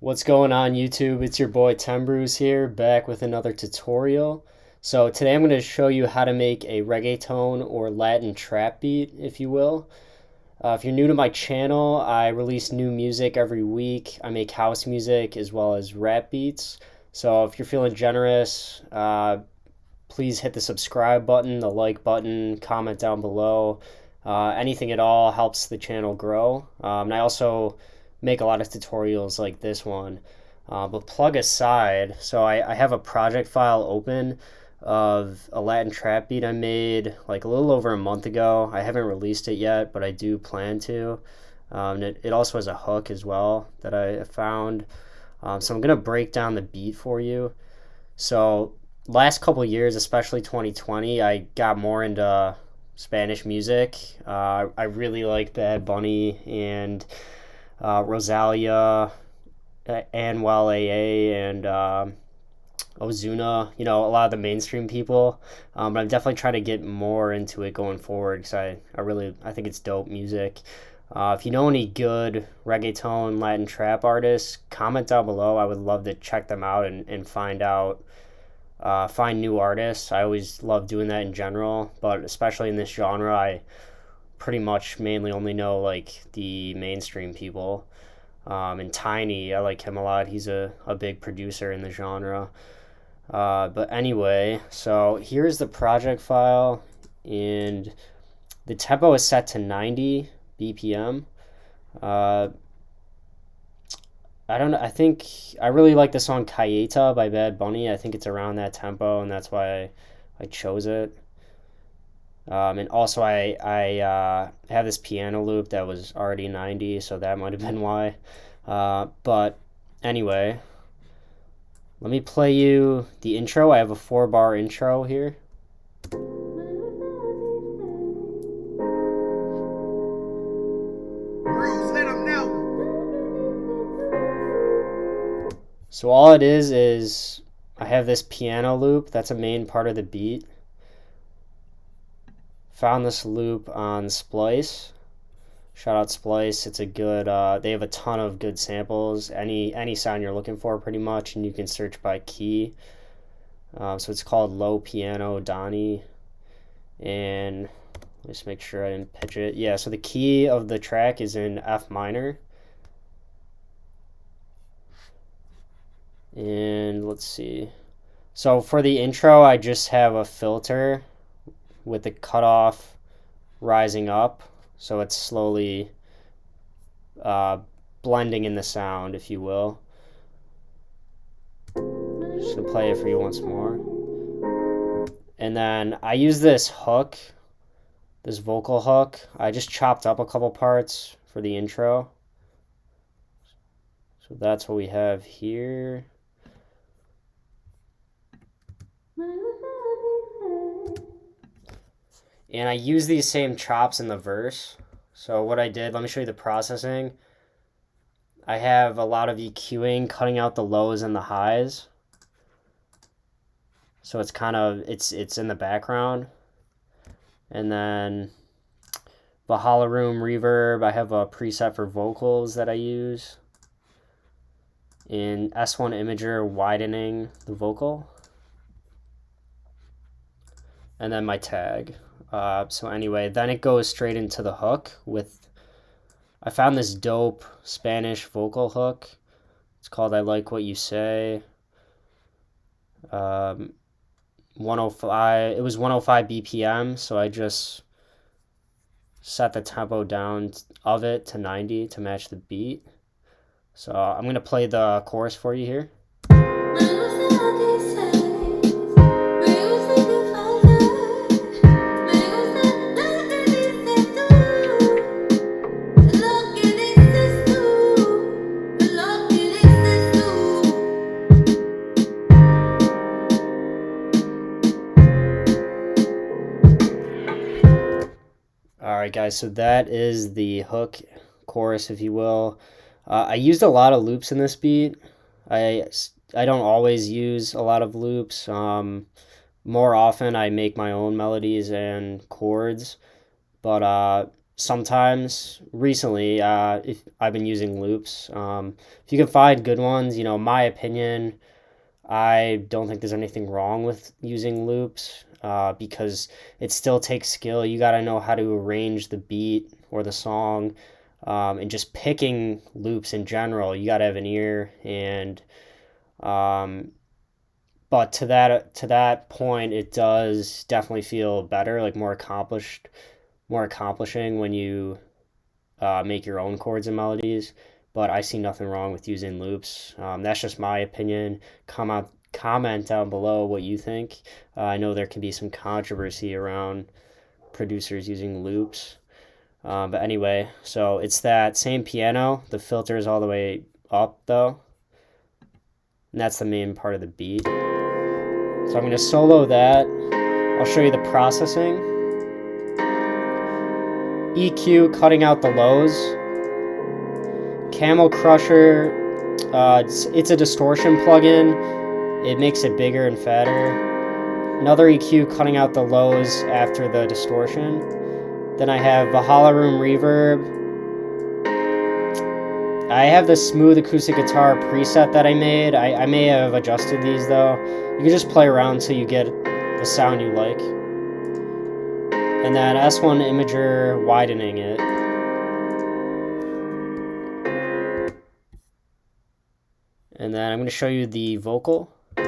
What's going on YouTube? It's your boy Tembrews here, back with another tutorial. So today I'm going to show you how to make a reggaeton or Latin trap beat, if you will. If you're new to my channel, I release new music every week. I make house music as well as rap beats. So if you're feeling generous, please hit the subscribe button, the like button, comment down below. Anything at all helps the channel grow. And I also make a lot of tutorials like this one. But plug aside, so I have a project file open of a Latin trap beat I made like a little over a month ago. I haven't released it yet, but I do plan to. It also has a hook as well that I found. So I'm going to break down the beat for you. So last couple years, especially 2020, I got more into Spanish music. I really like Bad Bunny and Rosalia, Anuel AA, and Ozuna. You know, a lot of the mainstream people. But I'm definitely trying to get more into it going forward because I think it's dope music. If you know any good reggaeton, Latin trap artists, comment down below. I would love to check them out and find new artists. I always love doing that in general, but especially in this genre, I pretty much mainly only know like the mainstream people. And Tainy, I like him a lot. He's a big producer in the genre. But anyway, so here's the project file, and the tempo is set to 90 BPM. I don't know. I think I really like the song Cayeta by Bad Bunny. I think it's around that tempo, and that's why I chose it. And also, I have this piano loop that was already 90, so that might have been why. But anyway, let me play you the intro. I have a 4-bar intro here. So all it is I have this piano loop. That's a main part of the beat. Found this loop on Splice. Shout out Splice. It's a good, they have a ton of good samples. Any sound you're looking for pretty much, and you can search by key. So it's called Low Piano Donnie. And just make sure I didn't pitch it. Yeah, so the key of the track is in F minor. And let's see. So for the intro, I just have a filter with the cutoff rising up. So it's slowly blending in the sound, if you will. Just gonna play it for you once more. And then I use this hook, this vocal hook. I just chopped up a couple parts for the intro. So that's what we have here. And I use these same chops in the verse. So what I did, let me show you the processing. I have a lot of EQing, cutting out the lows and the highs. So it's kind of, it's in the background. And then Valhalla Room reverb, I have a preset for vocals that I use. In S1 Imager, widening the vocal. And then my tag. So anyway, then it goes straight into the hook with, I found this dope Spanish vocal hook. It's called I Like What You Say. 105, it was 105 BPM, so I just set the tempo down of it to 90 to match the beat. So I'm going to play the chorus for you here. Alright guys, so that is the hook chorus, if you will. I used a lot of loops in this beat. I don't always use a lot of loops. More often I make my own melodies and chords. But sometimes recently, if I've been using loops. If you can find good ones, my opinion, I don't think there's anything wrong with using loops because it still takes skill. You got to know how to arrange the beat or the song, and just picking loops in general. You got to have an ear, and um, but to that point, it does definitely feel better, like more accomplishing when you make your own chords and melodies. But I see nothing wrong with using loops. That's just my opinion. Comment down below what you think. I know there can be some controversy around producers using loops. But anyway, so it's that same piano. The filter is all the way up though. And that's the main part of the beat. So I'm going to solo that. I'll show you the processing. EQ, cutting out the lows. Camel Crusher, it's a distortion plugin. It makes it bigger and fatter. Another EQ, cutting out the lows after the distortion. Then I have Valhalla Room Reverb. I have the smooth acoustic guitar preset that I made. I may have adjusted these though. You can just play around until you get the sound you like. And then S1 Imager, widening it. And then I'm going to show you the vocal. I'm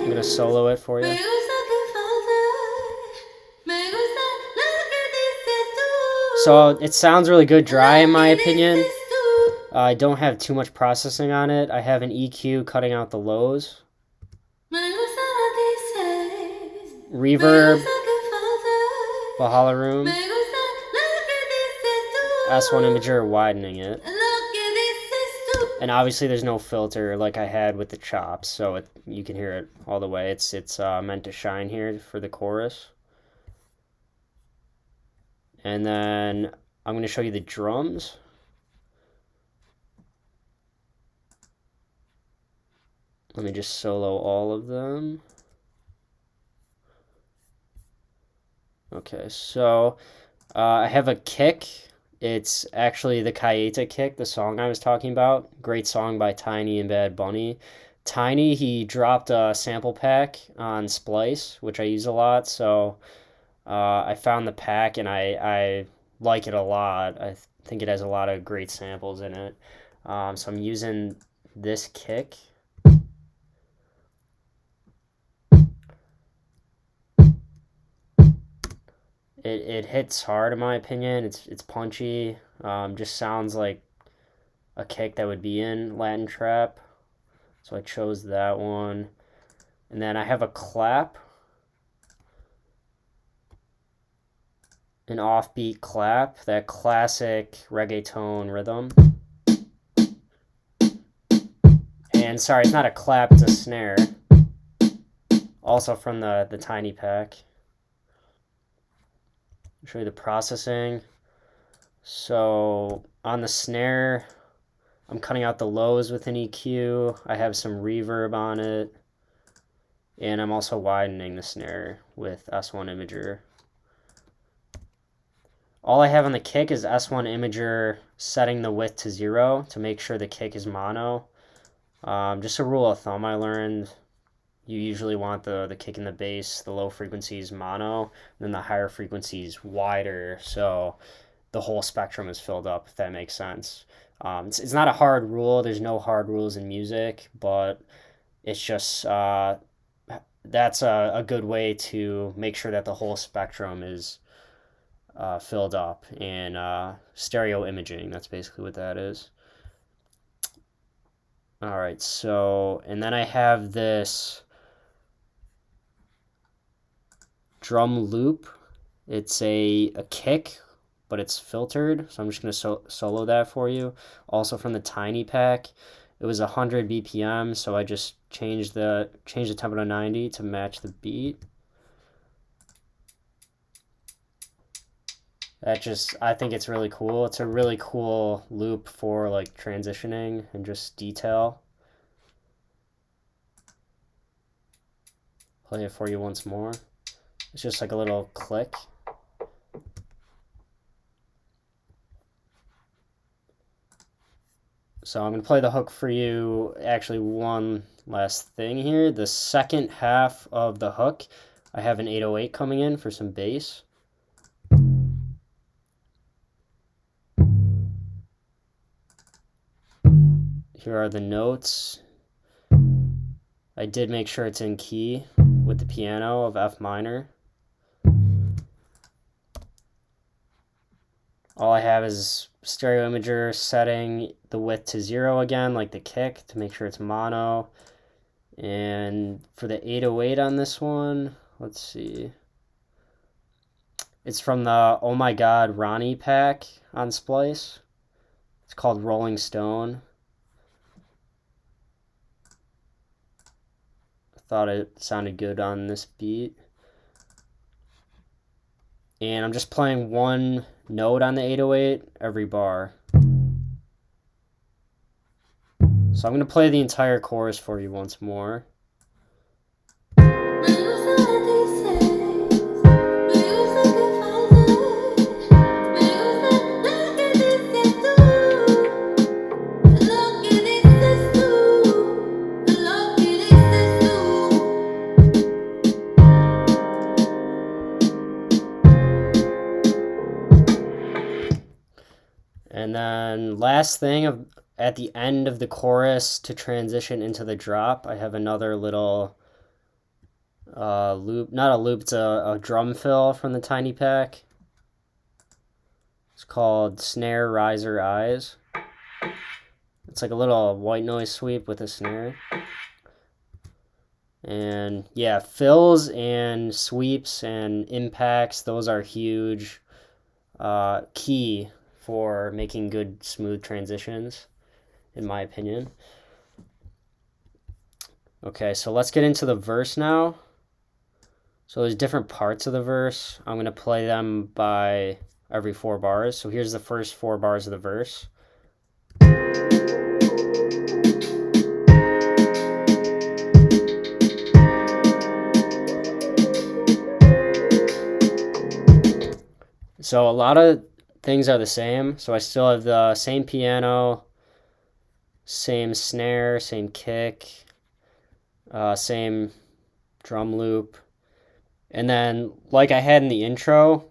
going to solo it for you. So it sounds really good dry in my opinion. I don't have too much processing on it. I have an EQ cutting out the lows. Reverb, Valhalla Room, S1 Imager, widening it. And obviously there's no filter like I had with the chops, so you can hear it all the way. It's meant to shine here for the chorus. And then I'm going to show you the drums. Let me just solo all of them. Okay, so I have a kick. It's actually the Cayeta kick, the song I was talking about. Great song by Tainy and Bad Bunny. Tainy, he dropped a sample pack on Splice, which I use a lot, so I found the pack and I like it a lot. I think it has a lot of great samples in it. So I'm using this kick. It hits hard in my opinion. It's punchy. Just sounds like a kick that would be in Latin trap. So I chose that one. And then I have a clap. An offbeat clap, that classic reggaeton rhythm. And sorry, it's not a clap, it's a snare. Also from the Tainy pack. I'll show you the processing. So on the snare, I'm cutting out the lows with an EQ. I have some reverb on it. And I'm also widening the snare with S1 Imager. All I have on the kick is S1 Imager setting the width to 0 to make sure the kick is mono. Just a rule of thumb I learned, you usually want the kick and the bass, the low frequencies mono, and then the higher frequencies wider, so the whole spectrum is filled up, if that makes sense. It's not a hard rule. There's no hard rules in music, but it's just that's a good way to make sure that the whole spectrum is filled up. And stereo imaging, that's basically what that is. All right, so, and then I have this drum loop. It's a kick, but it's filtered, so I'm just going to solo that for you. Also from the Tainy pack. It was 100 BPM, so I just changed the tempo to 90 to match the beat. I think it's really cool. It's a really cool loop for like transitioning and just detail. Play it for you once more. It's just like a little click. So I'm going to play the hook for you. Actually, one last thing here. The second half of the hook, I have an 808 coming in for some bass. Here are the notes. I did make sure it's in key with the piano of F minor. All I have is stereo imager setting the width to 0 again, like the kick, to make sure it's mono. And for the 808 on this one, let's see. It's from the Oh My God Ronnie pack on Splice. It's called Rolling Stone. I thought it sounded good on this beat. And I'm just playing one note on the 808 every bar. So I'm going to play the entire chorus for you once more. And then last thing, at the end of the chorus to transition into the drop, I have another little loop. Not a loop, it's a drum fill from the Tainy pack. It's called Snare Riser Eyes. It's like a little white noise sweep with a snare. And yeah, fills and sweeps and impacts, those are huge. Key for making good smooth transitions, in my opinion. Okay, so let's get into the verse now. So there's different parts of the verse. I'm going to play them by every 4 bars. So here's the first 4 bars of the verse. So a lot of things are the same. So I still have the same piano, same snare, same kick, same drum loop. And then, like I had in the intro,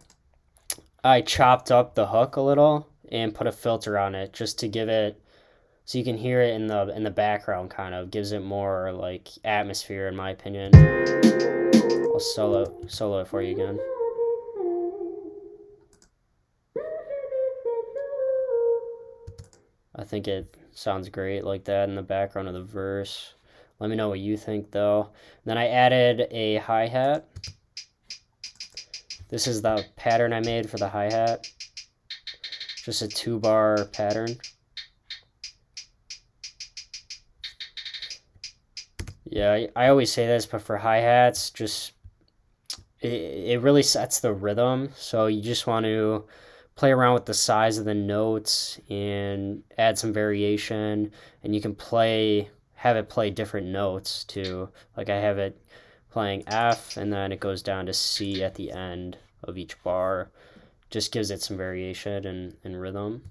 I chopped up the hook a little and put a filter on it just to give it, so you can hear it in the background, kind of gives it more like atmosphere, in my opinion. I'll solo it for you again. I think it sounds great like that in the background of the verse. Let me know what you think though. Then I added a hi-hat. This is the pattern I made for the hi-hat. Just a 2-bar pattern. Yeah, I always say this, but for hi-hats, just it really sets the rhythm. So you just want to play around with the size of the notes and add some variation, and you can have it play different notes too. Like I have it playing F and then it goes down to C at the end of each bar. Just gives it some variation and rhythm.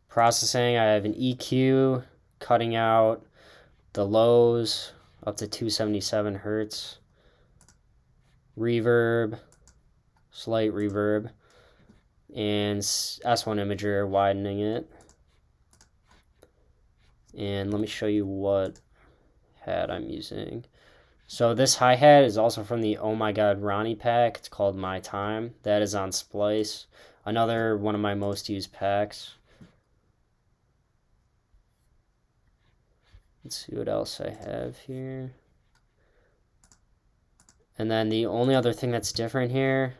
Processing, I have an EQ cutting out the lows up to 277 hertz. Reverb, slight reverb, and S1 imager widening it. And let me show you what hat I'm using. So this hi-hat is also from the Oh My God Ronnie pack. It's called My Time. That is on Splice. Another one of my most used packs. Let's see what else I have here. And then the only other thing that's different here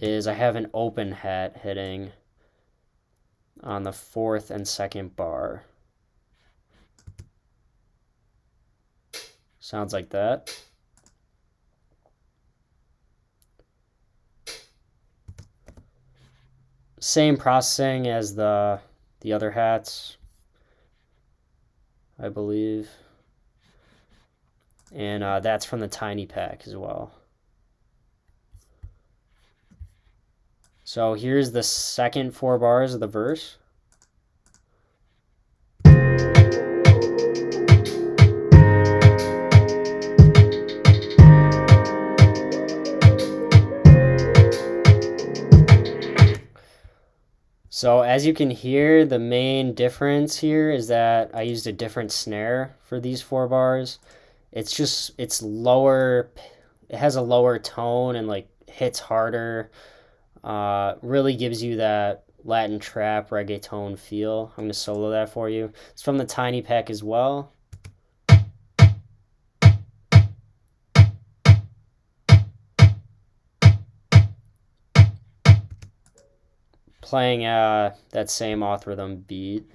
is I have an open hat hitting on the 4th and 2nd bar. Sounds like that. Same processing as the other hats, I believe. And that's from the Tainy pack as well. So here's the second 4 bars of the verse. So as you can hear, the main difference here is that I used a different snare for these 4 bars. It's lower, it has a lower tone and like hits harder. Really gives you that Latin trap reggaeton feel. I'm gonna solo that for you. It's from the Tainy pack as well. Playing that same off rhythm beat,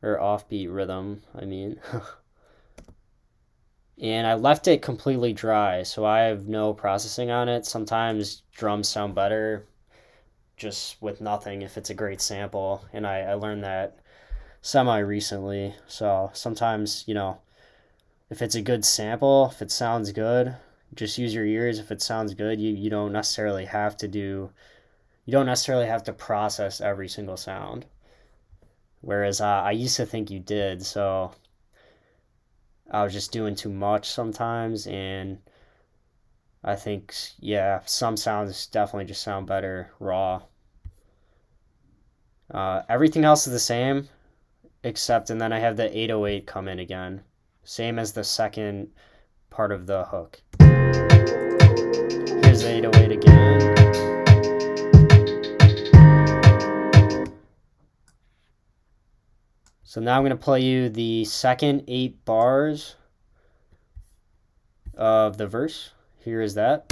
or offbeat rhythm, I mean. And I left it completely dry, so I have no processing on it. Sometimes drums sound better just with nothing if it's a great sample, and I learned that semi recently. So sometimes, if it's a good sample, if it sounds good, just use your ears. If it sounds good, you don't necessarily have to process every single sound. Whereas I used to think you did, so I was just doing too much sometimes, and I think, yeah, some sounds definitely just sound better raw. Everything else is the same, except, and then I have the 808 come in again. Same as the second part of the hook. Here's the 808 again. So now I'm going to play you the second 8 bars of the verse. Here is that.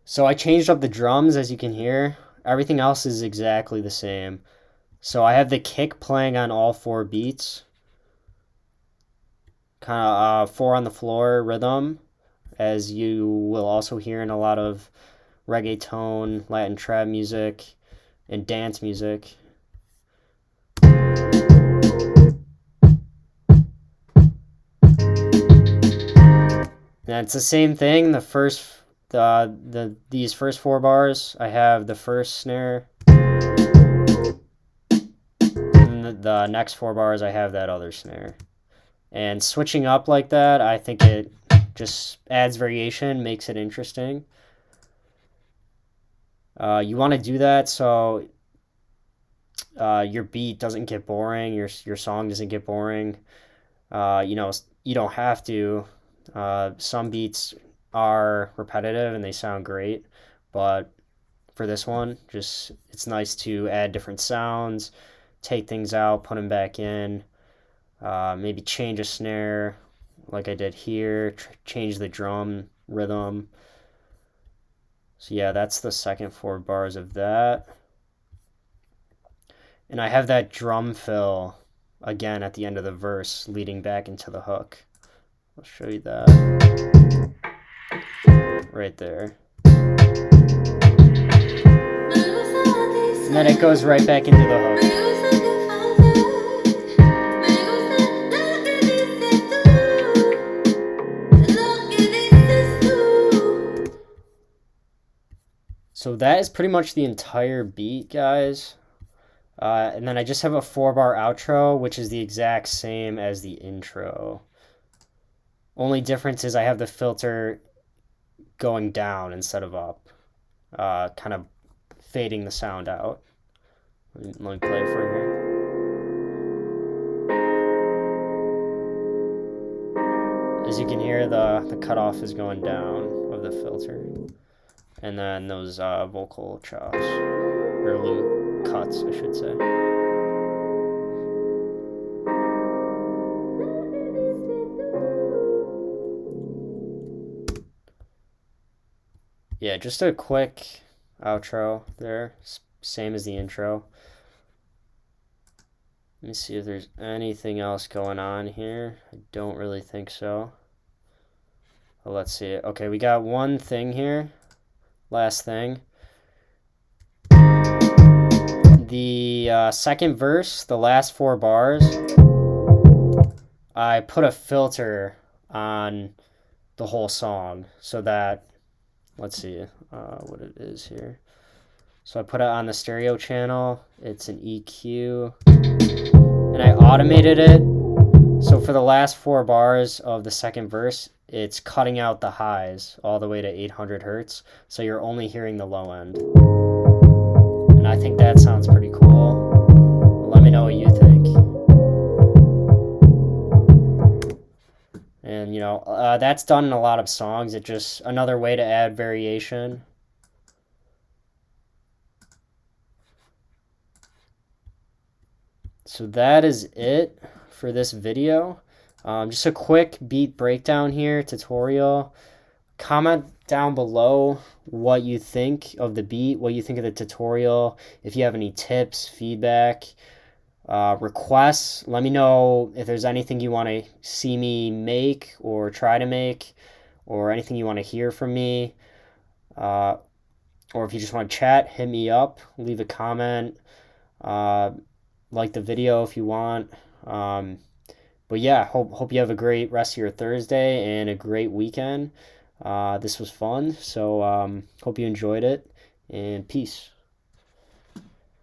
So I changed up the drums, as you can hear. Everything else is exactly the same. So I have the kick playing on all 4 beats. Kind of 4 on the floor rhythm, as you will also hear in a lot of reggaeton, Latin trap music, and dance music. And it's the same thing. These first 4 bars, I have the first snare, and the next 4 bars, I have that other snare. And switching up like that, I think it just adds variation, makes it interesting. You want to do that so your beat doesn't get boring, your song doesn't get boring. You don't have to. Some beats are repetitive and they sound great, but for this one, just it's nice to add different sounds, take things out, put them back in, maybe change a snare like I did here, change the drum rhythm. So yeah, that's the second 4 bars of that. And I have that drum fill again at the end of the verse leading back into the hook. I'll show you that right there. And then it goes right back into the hook. So that is pretty much the entire beat, guys. And then I just have a 4-bar outro, which is the exact same as the intro. Only difference is I have the filter going down instead of up, kind of fading the sound out. Let me play it for you here. As you can hear, the cutoff is going down of the filter. And then those vocal chops, or loop cuts, I should say. Yeah, just a quick outro there, same as the intro. Let me see if there's anything else going on here. I don't really think so. Let's see. Okay, we got one thing here. Last thing. The second verse, the last four bars, I put a filter on the whole song so that, let's see what it is here. So I put it on the stereo channel. It's an EQ. And I automated it. So for the last four bars of the second verse, it's cutting out the highs all the way to 800 hertz. So you're only hearing the low end. And I think that sounds pretty cool. Let me know what you think. And that's done in a lot of songs. It's just another way to add variation. So that is it for this video. Just a quick beat breakdown here, tutorial. Comment down below what you think of the beat, what you think of the tutorial. If you have any tips, feedback, requests, let me know if there's anything you want to see me make or try to make, or anything you want to hear from me. Or if you just want to chat, hit me up, leave a comment, like the video if you want. But yeah, hope you have a great rest of your Thursday and a great weekend. This was fun, so hope you enjoyed it, and peace.